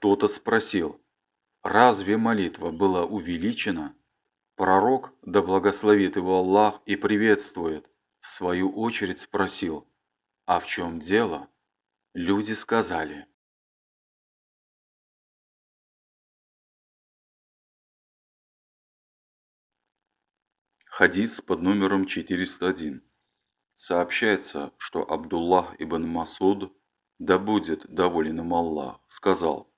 Кто-то спросил: разве молитва была увеличена? Пророк, да благословит его Аллах и приветствует, в свою очередь спросил: а в чем дело? Люди сказали: хадис под номером 401. Сообщается, что Абдуллах ибн Масуд, да будет доволен им Аллах, сказал: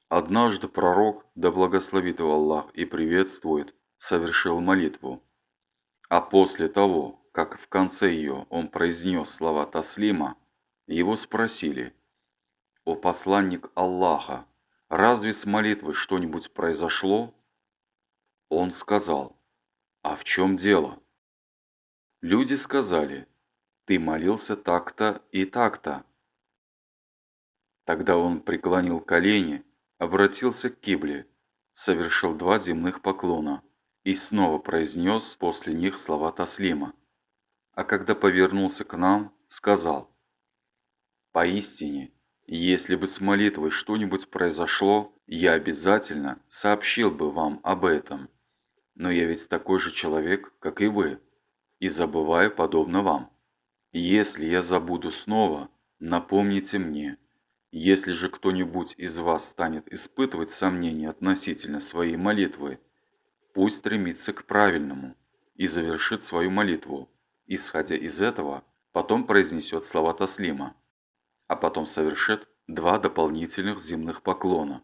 однажды пророк, да благословит его Аллах и приветствует, совершил молитву, а после того, как в конце ее он произнес слова таслима, его спросили: «О посланник Аллаха, разве с молитвой что-нибудь произошло?» Он сказал: «А в чем дело?» Люди сказали: «Ты молился так-то и так-то». Тогда он преклонил колени, обратился к кибле, совершил 2 земных поклона и снова произнес после них слова таслима. А когда повернулся к нам, сказал: «Поистине, если бы с молитвой что-нибудь произошло, я обязательно сообщил бы вам об этом. Но я ведь такой же человек, как и вы, и забываю подобно вам. Если я забуду снова, напомните мне. Если же кто-нибудь из вас станет испытывать сомнения относительно своей молитвы, пусть стремится к правильному и завершит свою молитву. Исходя из этого, потом произнесет слова таслима, а потом совершит 2 дополнительных земных поклона».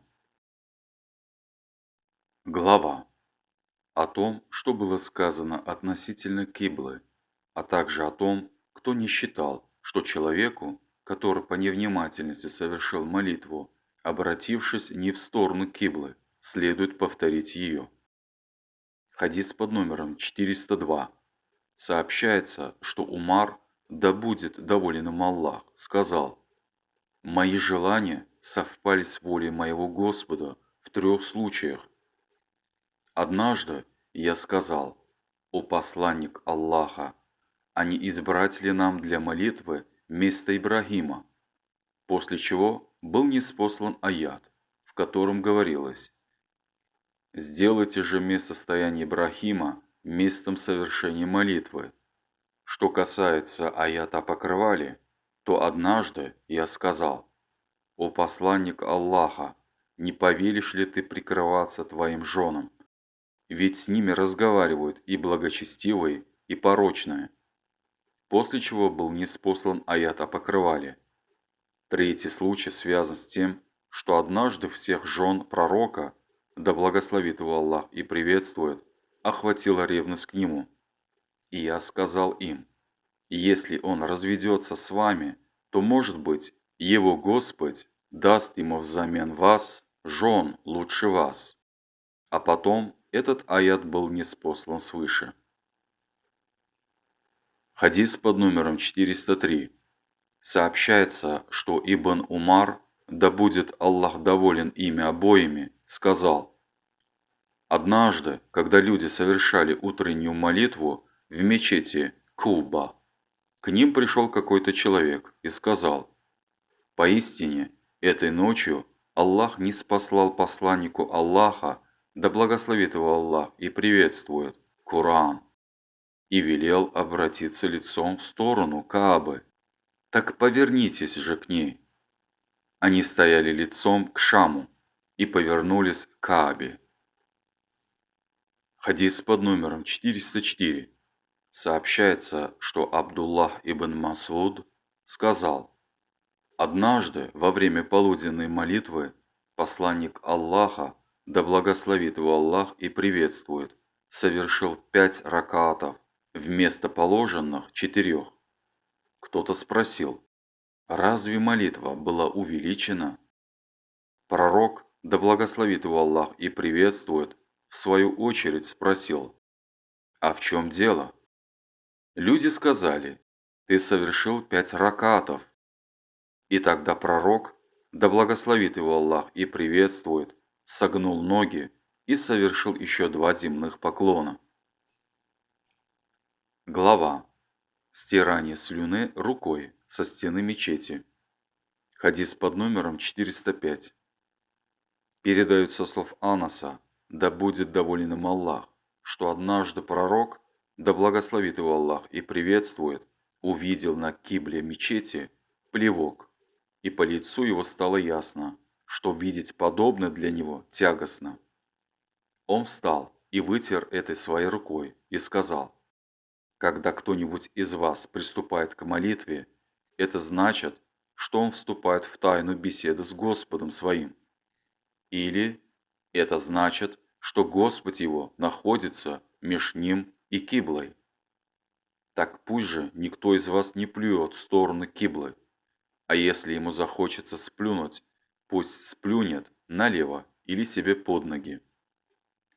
Глава о том, что было сказано относительно киблы, а также о том, кто не считал, что человеку, который по невнимательности совершил молитву, обратившись не в сторону киблы, следует повторить ее. Хадис под номером 402. Сообщается, что Умар, да будет доволен им Аллах, сказал: «Мои желания совпали с волей моего Господа в 3 случаях. Однажды я сказал: «О посланник Аллаха, а не избрать ли нам для молитвы место Ибрагима?» После чего был ниспослан аят, в котором говорилось: «Сделайте же место стояния Ибрагима местом совершения молитвы». Что касается аята о покрывале, то однажды я сказал: «О посланник Аллаха, не повелишь ли ты прикрываться твоим женам? Ведь с ними разговаривают и благочестивые, и порочные». После чего был ниспослан аят о покрывале. Третий случай связан с тем, что однажды всех жен пророка, да благословит его Аллах и приветствует, охватила ревность к нему. И я сказал им: если он разведется с вами, то, может быть, его Господь даст ему взамен вас жен лучше вас. А потом этот аят был ниспослан свыше. Хадис под номером 403. Сообщается, что Ибн Умар, да будет Аллах доволен ими обоими, сказал: однажды, когда люди совершали утреннюю молитву в мечети Куба, к ним пришел какой-то человек и сказал: «Поистине, этой ночью Аллах ниспослал посланнику Аллаха, да благословит его Аллах и приветствует, Коран, и велел обратиться лицом в сторону Каабы. Так повернитесь же к ней». Они стояли лицом к Шаму и повернулись к Каабе. Хадис под номером 404. Сообщается, что Абдуллах ибн Масуд сказал: однажды во время полуденной молитвы посланник Аллаха, да благословит его Аллах и приветствует, совершил 5 ракаатов вместо положенных 4. Кто-то спросил: разве молитва была увеличена? Пророк, да благословит его Аллах и приветствует, в свою очередь спросил: а в чем дело? Люди сказали: ты совершил 5 ракаатов. И тогда пророк, да благословит его Аллах и приветствует, согнул ноги и совершил еще 2 земных поклона. Глава. Стирание слюны рукой со стены мечети. Хадис под номером 405. Передают со слов Анаса, да будет доволен им Аллах, что однажды пророк, да благословит его Аллах и приветствует, увидел на кибле мечети плевок, и по лицу его стало ясно, что видеть подобное для него тягостно. Он встал и вытер этой своей рукой и сказал: «Когда кто-нибудь из вас приступает к молитве, это значит, что он вступает в тайну беседы с Господом своим. Или это значит, что Господь его находится меж ним и киблой. Так пусть же никто из вас не плюет в сторону киблы, а если ему захочется сплюнуть, пусть сплюнет налево или себе под ноги».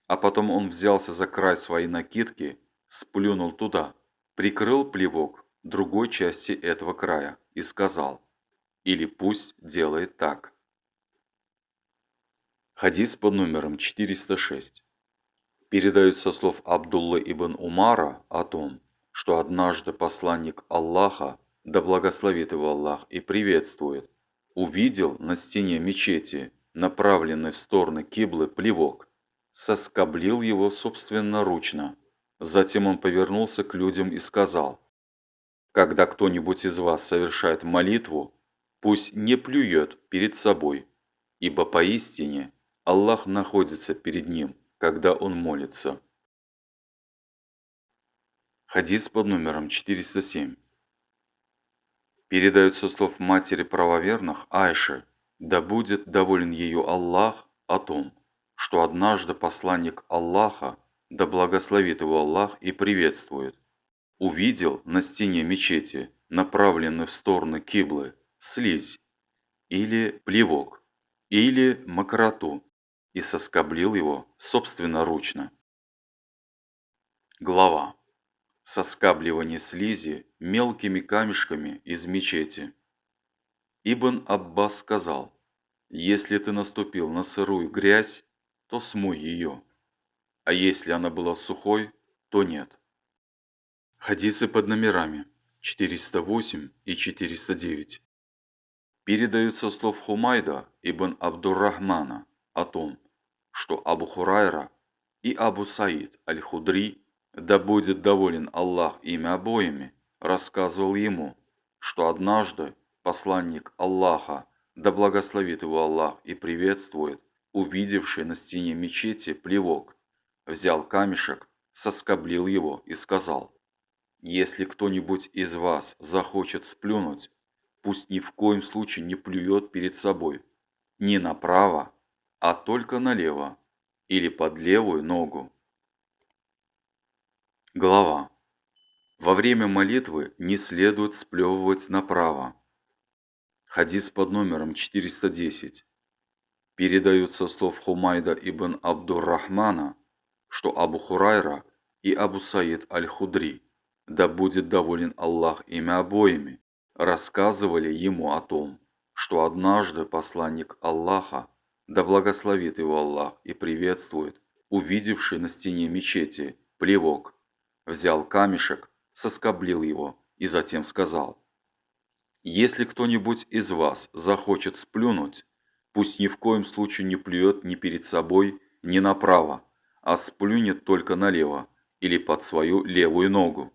А потом он взялся за край своей накидки, сплюнул туда, прикрыл плевок другой части этого края и сказал: «Или пусть делает так». Хадис под номером 406. Передают со слов Абдуллы ибн Умара о том, что однажды посланник Аллаха, да благословит его Аллах и приветствует, увидел на стене мечети, направленной в сторону киблы, плевок, соскоблил его собственноручно. Затем он повернулся к людям и сказал: «Когда кто-нибудь из вас совершает молитву, пусть не плюет перед собой, ибо поистине Аллах находится перед ним, когда он молится». Хадис под номером 407. Передают со слов матери правоверных Айши, да будет доволен ее Аллах, о том, что однажды посланник Аллаха, да благословит его Аллах и приветствует, увидел на стене мечети, направленной в сторону киблы, слизь, или плевок, или мокроту, и соскоблил его собственноручно. Глава. Соскабливание слизи мелкими камешками из мечети. Ибн Аббас сказал: «Если ты наступил на сырую грязь, то смой ее, а если она была сухой, то нет». Хадисы под номерами 408 и 409. Передают со слов Хумайда ибн Абдуррахмана о том, что Абу Хурайра и Абу Саид аль-Худри, да будет доволен Аллах ими обоими, рассказывал ему, что однажды посланник Аллаха, да благословит его Аллах и приветствует, увидевший на стене мечети плевок, взял камешек, соскоблил его и сказал: «Если кто-нибудь из вас захочет сплюнуть, пусть ни в коем случае не плюет перед собой, не направо, а только налево или под левую ногу». Глава. Во время молитвы не следует сплевывать направо. Хадис под номером 410. Передают со слов Хумайда ибн Абдуррахмана, что Абу Хурайра и Абу Саид аль-Худри, да будет доволен Аллах ими обоими, рассказывали ему о том, что однажды посланник Аллаха, да благословит его Аллах и приветствует, увидевший на стене мечети плевок, взял камешек, соскоблил его и затем сказал: «Если кто-нибудь из вас захочет сплюнуть, пусть ни в коем случае не плюет ни перед собой, ни направо, а сплюнет только налево или под свою левую ногу».